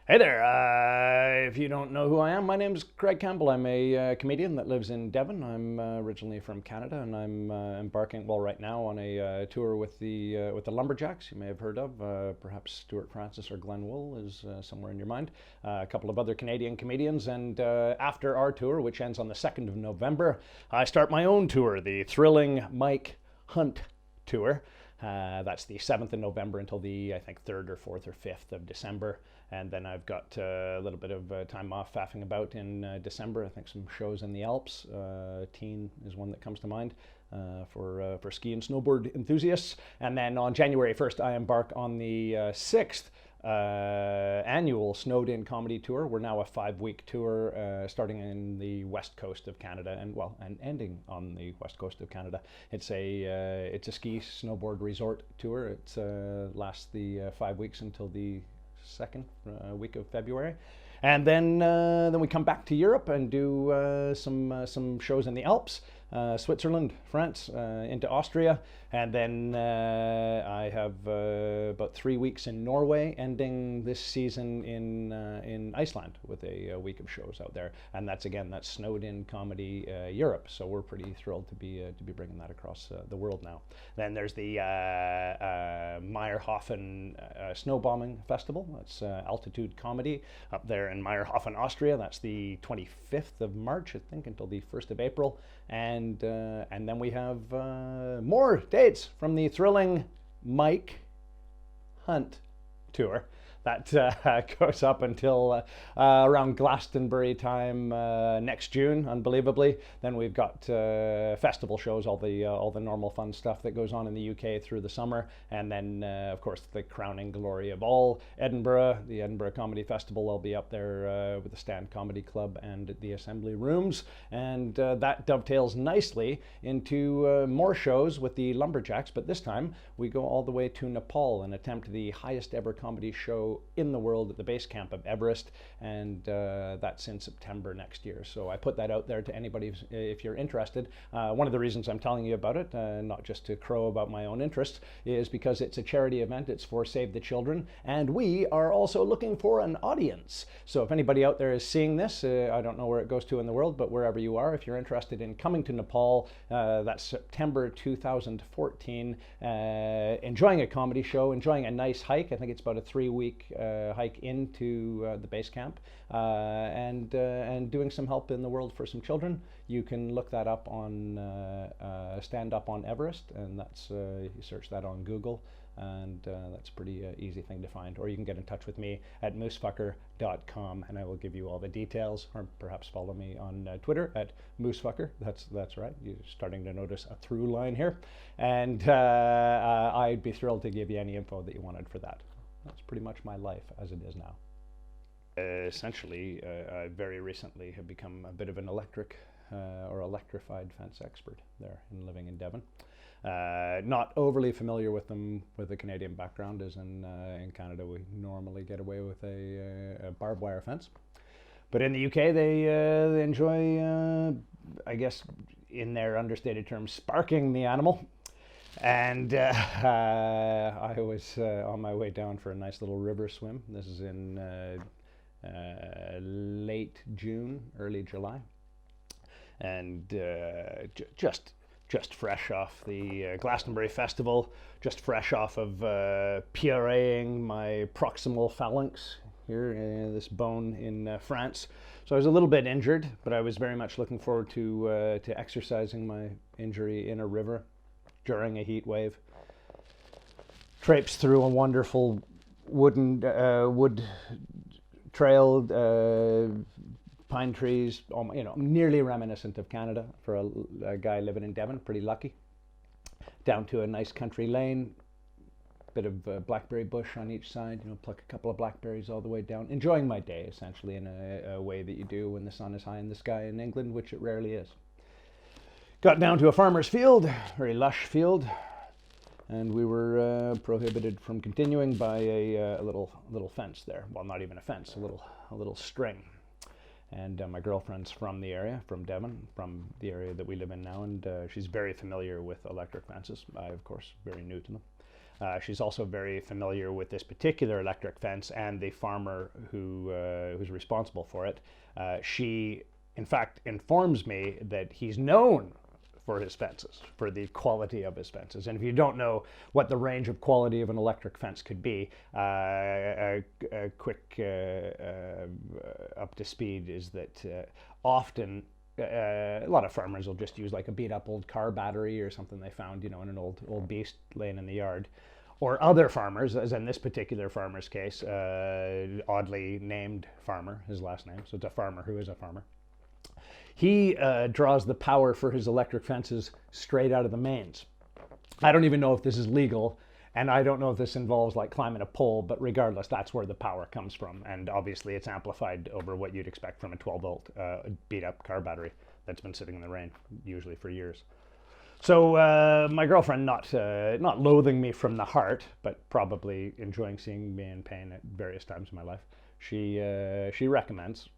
Hey there. If you don't know who I am, my name is Craig Campbell. I'm a comedian that lives in Devon. I'm originally from Canada, and I'm embarking, well, right now on a tour with the Lumberjacks. You may have heard of. Perhaps Stuart Francis or Glenn Wool is somewhere in your mind. A couple of other Canadian comedians, and after our tour, which ends on the 2nd of November, I start my own tour, the Thrilling Mike Hunt Tour. That's the 7th of November until the, I think, 3rd or 4th or 5th of December. And then I've got a little bit of time off faffing about in December. I think some shows in the Alps. Teen is one that comes to mind for ski and snowboard enthusiasts. And then on January 1st, I embark on the 6th annual Snowed In Comedy Tour. We're now a 5-week tour starting in the west coast of Canada and ending on the west coast of Canada. It's a ski snowboard resort tour. It lasts the 5 weeks until the second week of February, and then we come back to Europe and do some shows in the Alps, Switzerland, France, into Austria, and then I have about 3 weeks in Norway, ending this season in Iceland with a week of shows out there, and that's Snowed In Comedy Europe. So we're pretty thrilled to be bringing that across the world now. Then there's the Meyerhofen Snowbombing Festival. That's Altitude Comedy up there in Meyerhofen, Austria. That's the 25th of March, I think, until the 1st of April. And then we have more dates from the Thrilling Mike Hunt Tour. That goes up until around Glastonbury time next June, unbelievably. Then we've got festival shows, all the normal fun stuff that goes on in the UK through the summer, and then of course the crowning glory of all, Edinburgh, the Edinburgh Comedy Festival. I'll be up there with the Stand Comedy Club and the Assembly Rooms, and that dovetails nicely into more shows with the Lumberjacks. But this time we go all the way to Nepal and attempt the highest ever comedy show in the world at the base camp of Everest, and that's in September next year. So I put that out there to anybody if you're interested. One of the reasons I'm telling you about it, not just to crow about my own interests, is because it's a charity event. It's for Save the Children, and we are also looking for an audience. So if anybody out there is seeing this, I don't know where it goes to in the world, but wherever you are, if you're interested in coming to Nepal, that's September 2014, enjoying a comedy show, enjoying a nice hike. I think it's about a 3-week hike into the base camp, and doing some help in the world for some children. You can look that up on Stand Up on Everest, and that's you search that on Google, and that's a pretty easy thing to find. Or you can get in touch with me at moosefucker.com, and I will give you all the details, or perhaps follow me on Twitter at moosefucker. That's right. You're starting to notice a through line here, and I'd be thrilled to give you any info that you wanted for that. That's pretty much my life as it is now. Essentially, I very recently have become a bit of an electrified fence expert there in living in Devon. Not overly familiar with them with a Canadian background, as in Canada we normally get away with a barbed wire fence. But in the UK they enjoy, I guess in their understated terms, sparking the animal. And I was on my way down for a nice little river swim. This is in late June, early July, and just fresh off the Glastonbury Festival, just fresh off of pureeing my proximal phalanx here, this bone in France. So I was a little bit injured, but I was very much looking forward to exercising my injury in a river during a heat wave. Traipsed through a wonderful wood trailed pine trees, nearly reminiscent of Canada for a guy living in Devon. Pretty lucky. Down to a nice country lane, bit of blackberry bush on each side. Pluck a couple of blackberries all the way down. Enjoying my day, essentially, in a way that you do when the sun is high in the sky in England, which it rarely is. Got down to a farmer's field, very lush field, and we were prohibited from continuing by a little fence there. Well, not even a fence, a little string. And my girlfriend's from the area, from Devon, from the area that we live in now, and she's very familiar with electric fences. I, of course, very new to them. She's also very familiar with this particular electric fence and the farmer who's responsible for it. She, in fact, informs me that he's known for his fences, for the quality of his fences. And if you don't know what the range of quality of an electric fence could be, a quick up to speed is that often a lot of farmers will just use like a beat up old car battery or something they found, in an old beast laying in the yard. Or other farmers, as in this particular farmer's case, oddly named farmer, his last name, so it's a farmer who is a farmer. He draws the power for his electric fences straight out of the mains. I don't even know if this is legal, and I don't know if this involves like climbing a pole, but regardless, that's where the power comes from. And obviously it's amplified over what you'd expect from a 12-volt beat-up car battery that's been sitting in the rain, usually for years. So my girlfriend, not loathing me from the heart, but probably enjoying seeing me in pain at various times in my life, she recommends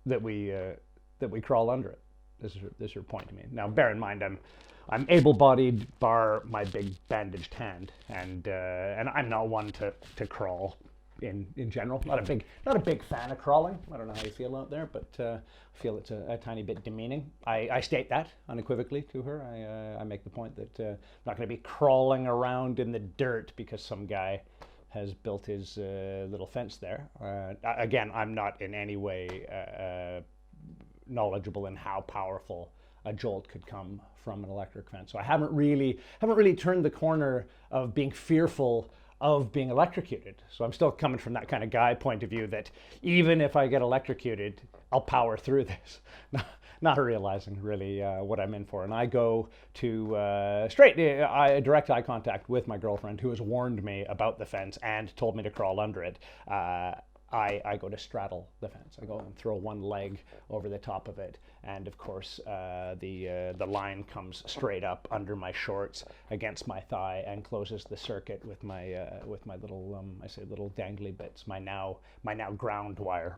that we crawl under it. This is her point to me. Now, bear in mind, I'm able-bodied, bar my big bandaged hand, and I'm not one to crawl in general. Not a big fan of crawling. I don't know how you feel out there, but I feel it's a tiny bit demeaning. I state that unequivocally to her. I make the point that I'm not going to be crawling around in the dirt because some guy has built his little fence there. Again, I'm not in any way knowledgeable in how powerful a jolt could come from an electric fence. So I haven't really turned the corner of being fearful of being electrocuted. So I'm still coming from that kind of guy point of view that even if I get electrocuted, I'll power through this. Not realizing really what I'm in for. And I go to direct eye contact with my girlfriend, who has warned me about the fence and told me to crawl under it. I go to straddle the fence. I go and throw one leg over the top of it, and of course the line comes straight up under my shorts against my thigh and closes the circuit with my little little dangly bits, my now ground wire.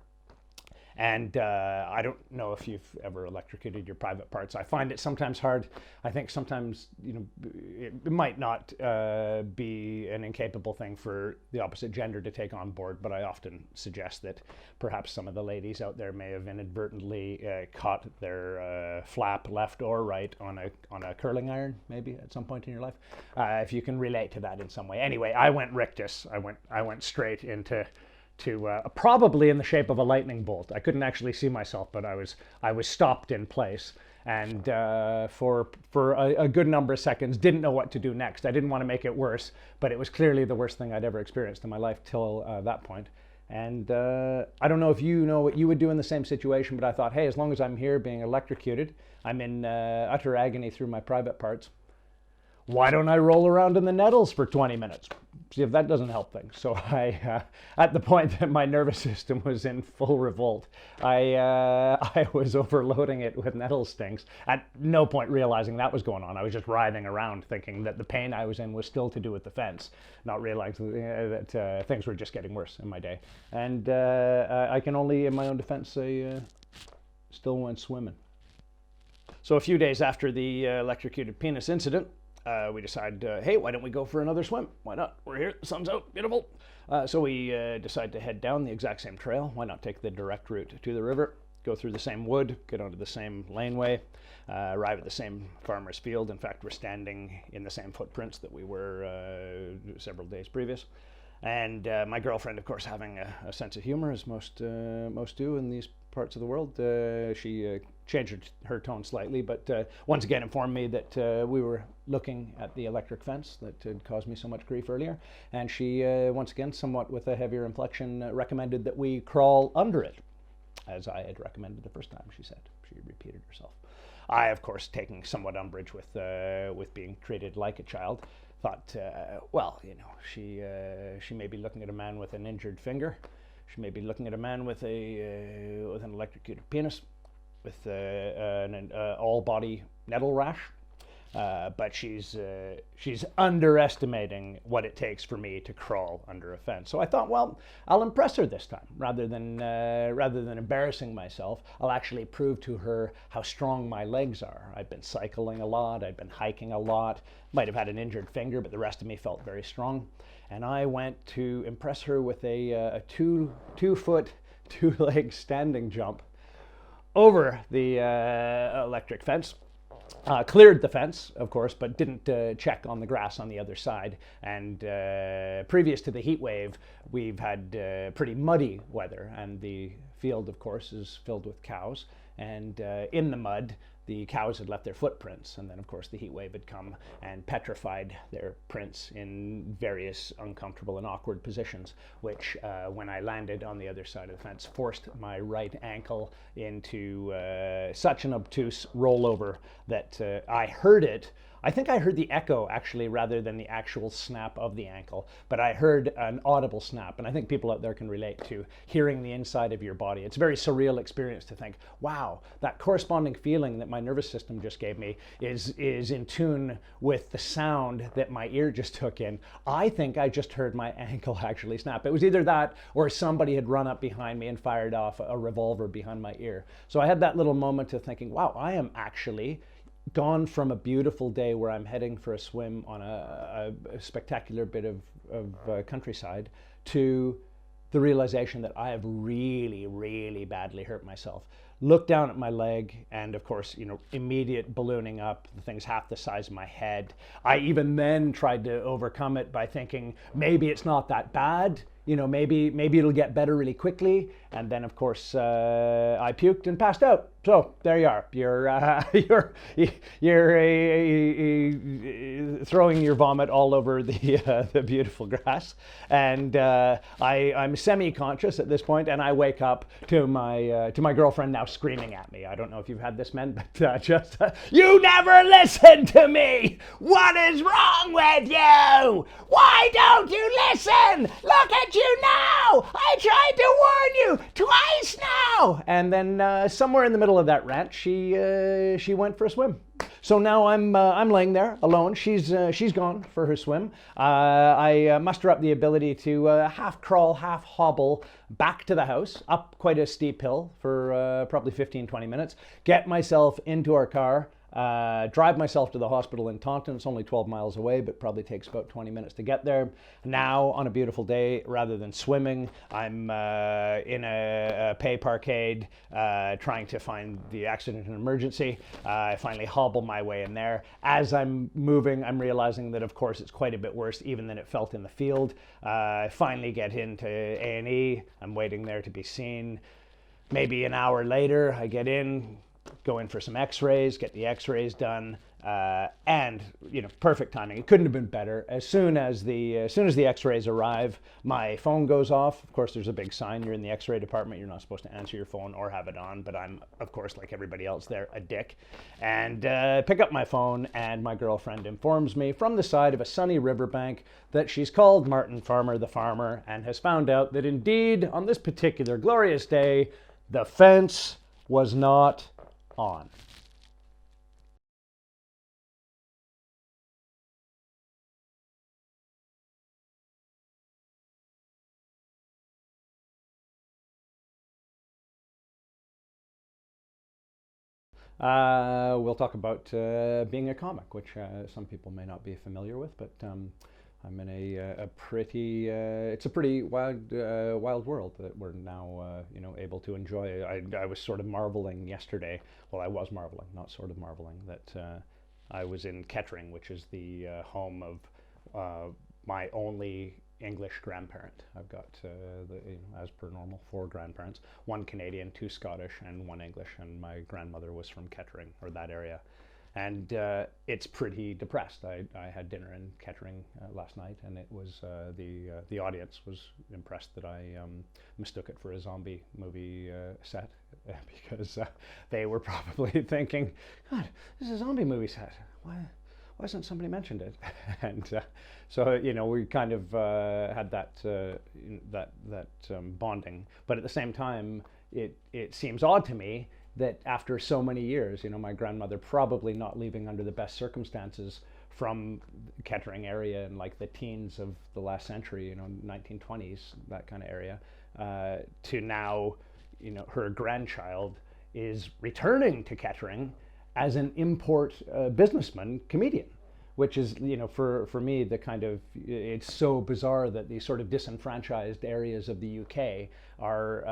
And I don't know if you've ever electrocuted your private parts. I find it sometimes hard. I think sometimes, it might not be an incapable thing for the opposite gender to take on board, but I often suggest that perhaps some of the ladies out there may have inadvertently caught their flap left or right on a curling iron, maybe at some point in your life. If you can relate to that in some way. Anyway, I went rictus. I went straight into probably in the shape of a lightning bolt. I couldn't actually see myself, but I was stopped in place, and for a good number of seconds didn't know what to do next. I didn't want to make it worse, but it was clearly the worst thing I'd ever experienced in my life till that point. And I don't know if you know what you would do in the same situation, but I thought, hey, as long as I'm here being electrocuted, I'm in utter agony through my private parts, why don't I roll around in the nettles for 20 minutes? See if that doesn't help things. So I, at the point that my nervous system was in full revolt, I was overloading it with nettle stings. At no point realizing that was going on. I was just writhing around thinking that the pain I was in was still to do with the fence, not realizing that things were just getting worse in my day. And I can only, in my own defense, say still went swimming. So a few days after the electrocuted penis incident, we decided, hey, why don't we go for another swim? Why not? We're here, the sun's out, beautiful. So we decide to head down the exact same trail. Why not take the direct route to the river, go through the same wood, get onto the same laneway, arrive at the same farmer's field. In fact, we're standing in the same footprints that we were several days previous. And my girlfriend, of course, having a sense of humor, as most do in these parts of the world, she changed her tone slightly, but once again informed me that we were looking at the electric fence that had caused me so much grief earlier. And she, once again, somewhat with a heavier inflection, recommended that we crawl under it, as I had recommended the first time, she said. She repeated herself. I, of course, taking somewhat umbrage with being treated like a child, thought, well, she may be looking at a man with an injured finger. She may be looking at a man with an electrocuted penis, with an all-body nettle rash. but she's underestimating what it takes for me to crawl under a fence. So I thought, well, I'll impress her this time rather than embarrassing myself. I'll actually prove to her how strong my legs are. I've been cycling a lot. I've been hiking a lot. Might have had an injured finger, but the rest of me felt very strong. And I went to impress her with a 2-foot, 2-leg standing jump over the electric fence. Cleared the fence, of course, but didn't check on the grass on the other side. And previous to the heat wave, we've had pretty muddy weather, and the field, of course, is filled with cows. And in the mud, the cows had left their footprints, and then, of course, the heat wave had come and petrified their prints in various uncomfortable and awkward positions, which, when I landed on the other side of the fence, forced my right ankle into such an obtuse rollover that I heard it. I think I heard the echo, actually, rather than the actual snap of the ankle, but I heard an audible snap, and I think people out there can relate to hearing the inside of your body. It's a very surreal experience to think, wow, that corresponding feeling that my nervous system just gave me is in tune with the sound that my ear just took in. I think I just heard my ankle actually snap. It was either that or somebody had run up behind me and fired off a revolver behind my ear. So I had that little moment of thinking, wow, I am actually gone from a beautiful day where I'm heading for a swim on a spectacular bit of countryside to the realization that I have really, really badly hurt myself. Look down at my leg, and of course, immediate ballooning up. The thing's half the size of my head. I even then tried to overcome it by thinking maybe it's not that bad. Maybe it'll get better really quickly. And then, of course, I puked and passed out. So there you are. You're throwing your vomit all over the beautiful grass, and I'm semi-conscious at this point, and I wake up to my girlfriend now screaming at me. I don't know if you've had this, men, but just you never listen to me. What is wrong with you? Why don't you listen? Look at you now. I tried to warn you twice now. And then somewhere in the middle of that rant, she went for a swim. So now I'm laying there alone. She's gone for her swim. I muster up the ability to half crawl, half hobble back to the house, up quite a steep hill for probably 15-20 minutes, get myself into our car, drive myself to the hospital in Taunton. It's only 12 miles away, but probably takes about 20 minutes to get there. Now, on a beautiful day, rather than swimming, I'm in a pay parkade trying to find the accident and emergency. I finally hobble my way in there. As I'm moving, I'm realizing that, of course, it's quite a bit worse even than it felt in the field. I finally get into A&E. I'm waiting there to be seen. Maybe an hour later, I get in, go in for some x-rays, get the x-rays done, and perfect timing. It couldn't have been better. As soon as the x-rays arrive, my phone goes off. Of course, there's a big sign, you're in the x-ray department, you're not supposed to answer your phone or have it on, but I'm, of course, like everybody else there, a dick. And pick up my phone, and my girlfriend informs me from the side of a sunny riverbank that she's called Martin Farmer the farmer and has found out that indeed, on this particular glorious day, the fence was not on. We'll talk about being a comic, which some people may not be familiar with, but I'm in a pretty, it's a pretty wild world that we're now, able to enjoy. I was sort of marveling yesterday, well, I was marveling, not sort of marveling, that I was in Kettering, which is the home of my only English grandparent. I've got, as per normal, 4 grandparents, 1 Canadian, 2 Scottish, and 1 English, and my grandmother was from Kettering, or that area. And it's pretty depressed. I had dinner in Kettering last night, and it was the audience was impressed that I mistook it for a zombie movie set because they were probably thinking, God, this is a zombie movie set. Why hasn't somebody mentioned it? And so we kind of had that bonding. But at the same time, it seems odd to me that after so many years, my grandmother probably not leaving under the best circumstances from Kettering area in like the teens of the last century, 1920s, that kind of area, to now, her grandchild is returning to Kettering as an import businessman comedian, which is, for me, the kind of, it's so bizarre that these sort of disenfranchised areas of the UK are,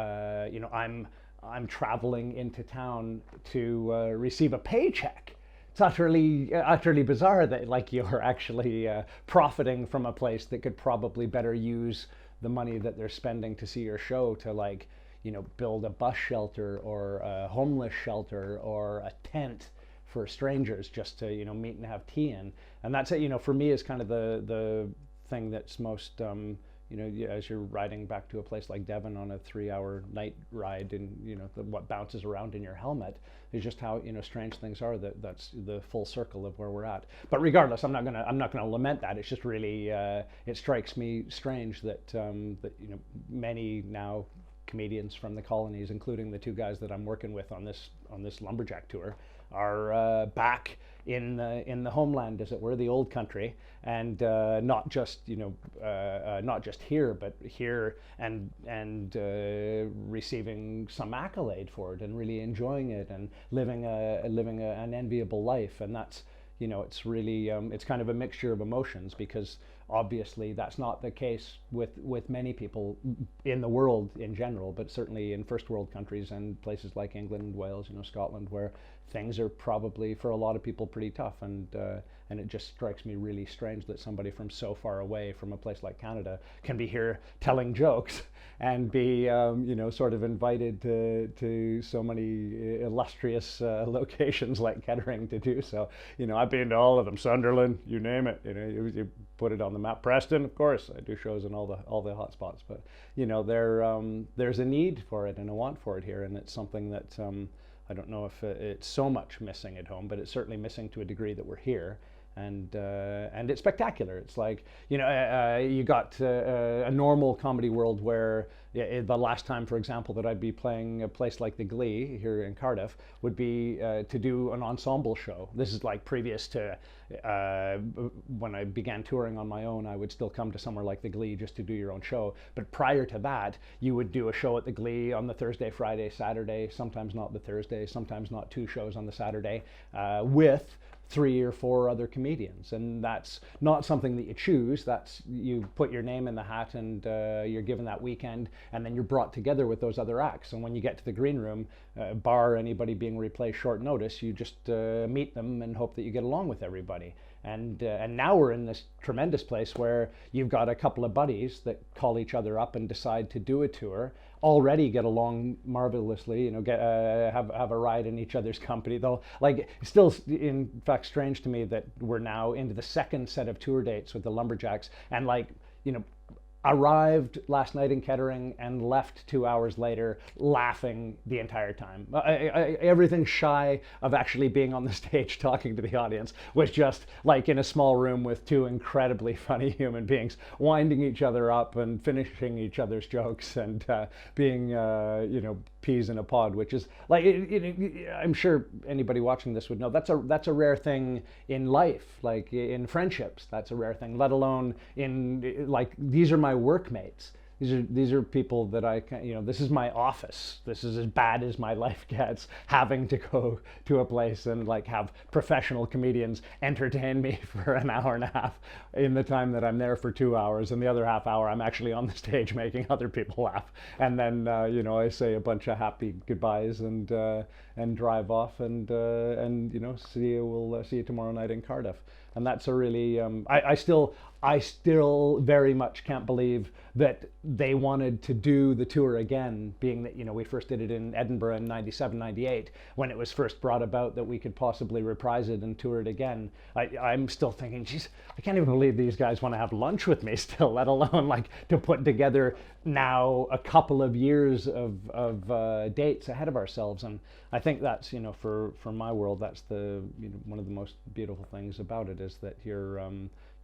I'm traveling into town to receive a paycheck. It's utterly bizarre that like you're actually profiting from a place that could probably better use the money that they're spending to see your show to like, build a bus shelter or a homeless shelter or a tent for strangers just to meet and have tea in. And that's it, for me is kind of the thing that's most as you're riding back to a place like Devon on a 3-hour night ride, and what bounces around in your helmet is just how strange things are. That's the full circle of where we're at. But regardless, I'm not gonna lament that. It's just really it strikes me strange that many now comedians from the colonies, including the two guys that I'm working with on this lumberjack tour, are back in the homeland, as it were, the old country, and not just here, but here and receiving some accolade for it, and really enjoying it, and living an enviable life. And that's it's really it's kind of a mixture of emotions, because obviously that's not the case with many people in the world in general, but certainly in first world countries and places like England, Wales, Scotland, where things are probably for a lot of people pretty tough. And it just strikes me really strange that somebody from so far away from a place like Canada can be here telling jokes and be sort of invited to so many illustrious locations like Kettering to do so. I've been to all of them, Sunderland, you name it. You put it on the map. Preston, of course, I do shows in all the hot spots. But there's a need for it and a want for it here, and it's something that I don't know if it's so much missing at home, but it's certainly missing to a degree that we're here. And it's spectacular. It's like, you got a normal comedy world where the last time, for example, that I'd be playing a place like the Glee here in Cardiff would be to do an ensemble show. This is like previous to when I began touring on my own. I would still come to somewhere like the Glee just to do your own show. But prior to that, you would do a show at the Glee on the Thursday, Friday, Saturday, sometimes not the Thursday, sometimes not 2 shows on the Saturday, with 3 or 4 other comedians. And that's not something that you choose. That's, you put your name in the hat, and you're given that weekend, and then you're brought together with those other acts. And when you get to the green room, bar anybody being replaced short notice, you just meet them and hope that you get along with everybody. And now we're in this tremendous place where you've got a couple of buddies that call each other up and decide to do a tour, already get along marvelously, have a ride in each other's company. Though, like, still, in fact, strange to me that we're now into the second set of tour dates with the Lumberjacks, and like, arrived last night in Kettering and left 2 hours later laughing the entire time. Everything shy of actually being on the stage talking to the audience was just like in a small room with 2 incredibly funny human beings winding each other up and finishing each other's jokes, and being peas in a pod, which is like, I'm sure anybody watching this would know that's a rare thing in life, like in friendships. That's a rare thing, let alone in, like, these are my workmates. These are people that I can, this is my office. This is as bad as my life gets, having to go to a place and like have professional comedians entertain me for an hour and a half in the time that I'm there for 2 hours, and the other half hour I'm actually on the stage making other people laugh. And then I say a bunch of happy goodbyes and drive off, and see you tomorrow night in Cardiff. And that's a really I still very much can't believe that they wanted to do the tour again, being that we first did it in Edinburgh in 97, 98, when it was first brought about that we could possibly reprise it and tour it again. I'm still thinking, geez, I can't even believe these guys want to have lunch with me still, let alone like to put together now a couple of years of dates ahead of ourselves. And I think that's, for my world, that's the one of the most beautiful things about it, is that you're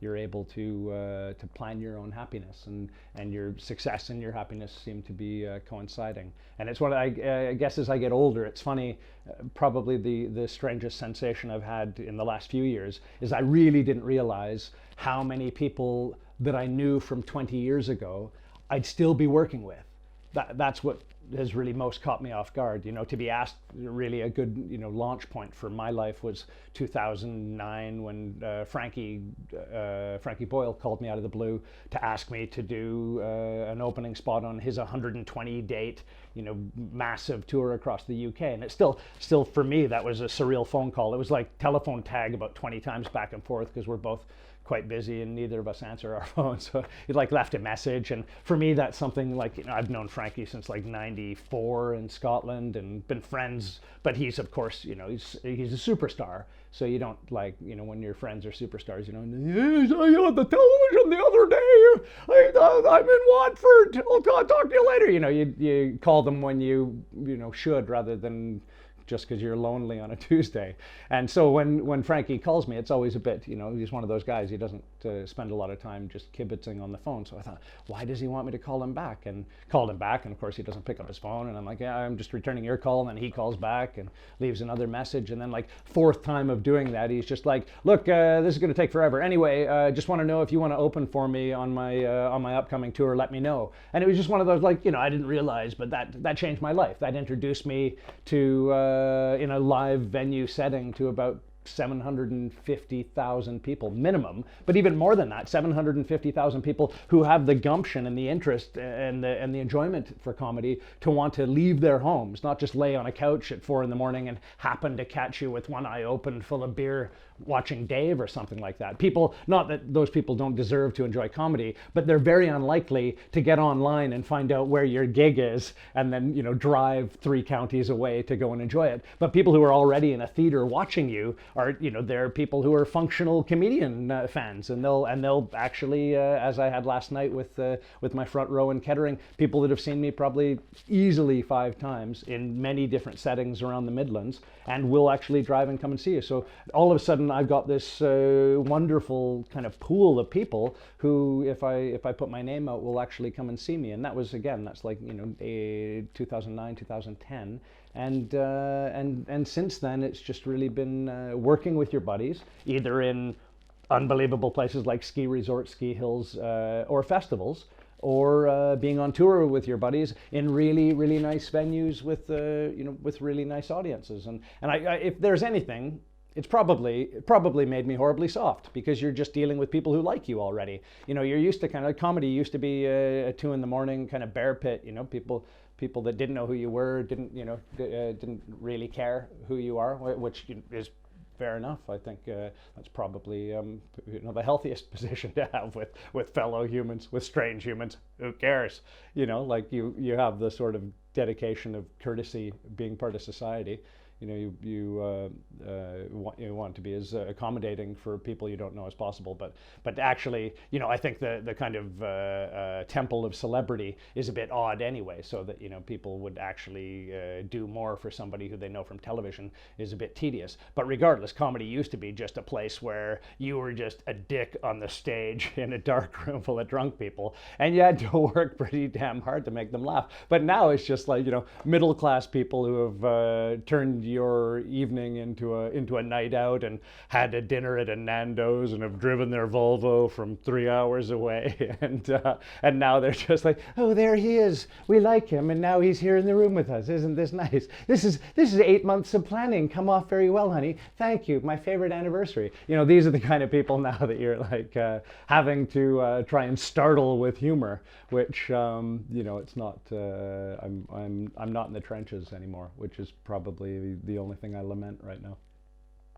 you're able to plan your own happiness, and your success and your happiness seem to be coinciding. And it's what I guess as I get older, it's funny. Probably the strangest sensation I've had in the last few years is I really didn't realize how many people that I knew from 20 years ago I'd still be working with. That's what has really most caught me off guard. To be asked, really a good launch point for my life was 2009 when Frankie Boyle called me out of the blue to ask me to do an opening spot on his 120 date massive tour across the UK. And it's still for me, that was a surreal phone call. It was like telephone tag about 20 times back and forth, because we're both quite busy and neither of us answer our phones. So he left a message, and for me that's something like, I've known Frankie since like 94 in Scotland and been friends, but he's of course he's a superstar, so you don't when your friends are superstars, "Yes, I on the television the other day, I'm in Watford, I'll talk to you later." You call them when you should, rather than just because you're lonely on a Tuesday. And so when Frankie calls me, it's always a bit, he's one of those guys, he doesn't spend a lot of time just kibitzing on the phone. So I thought, why does he want me to call him back? And called him back, and of course he doesn't pick up his phone. And I'm like, yeah, I'm just returning your call. And then he calls back and leaves another message. And then like fourth time of doing that, he's just like, look, this is going to take forever. Anyway, just want to know if you want to open for me on my upcoming tour, let me know. And it was just one of those, like, I didn't realize, but that changed my life. That introduced me to in a live venue setting to about 750,000 people minimum, but even more than that, 750,000 people who have the gumption and the interest and the enjoyment for comedy to want to leave their homes, not just lay on a couch at 4 a.m. and happen to catch you with one eye open full of beer watching Dave or something like that. People, not that those people don't deserve to enjoy comedy, but they're very unlikely to get online and find out where your gig is and then drive 3 counties away to go and enjoy it. But people who are already in a theater watching you are, they're people who are functional comedian fans, and they'll actually, as I had last night with my front row in Kettering, people that have seen me probably easily 5 times in many different settings around the Midlands, and will actually drive and come and see you. So all of a sudden I've got this wonderful kind of pool of people who, if I put my name out, will actually come and see me. And that was, again, that's like 2009, 2010. And since then, it's just really been working with your buddies, either in unbelievable places like ski resorts, ski hills, or festivals, or being on tour with your buddies in really, really nice venues with with really nice audiences. And I if there's anything, it's probably made me horribly soft, because you're just dealing with people who like you already. You're used to comedy used to be a 2 a.m. kind of bear pit. People that didn't know who you were, didn't really care who you are, which is fair enough. I think that's probably the healthiest position to have with fellow humans, with strange humans. Who cares? Like you have the sort of dedication of courtesy, being part of society. You want to be as accommodating for people you don't know as possible, but actually, I think the kind of temple of celebrity is a bit odd anyway, so that people would actually do more for somebody who they know from television is a bit tedious. But regardless, comedy used to be just a place where you were just a dick on the stage in a dark room full of drunk people, and you had to work pretty damn hard to make them laugh. But now it's just like middle class people who have turned your evening into a night out and had a dinner at a Nando's and have driven their Volvo from 3 hours away, and now they're just like, oh, there he is, we like him, and now he's here in the room with us. Isn't this nice? This is 8 months of planning come off very well, honey. Thank you, my favorite anniversary. These are the kind of people now that you're like having to try and startle with humor, which it's not. I'm not in the trenches anymore, which is probably the only thing I lament right now.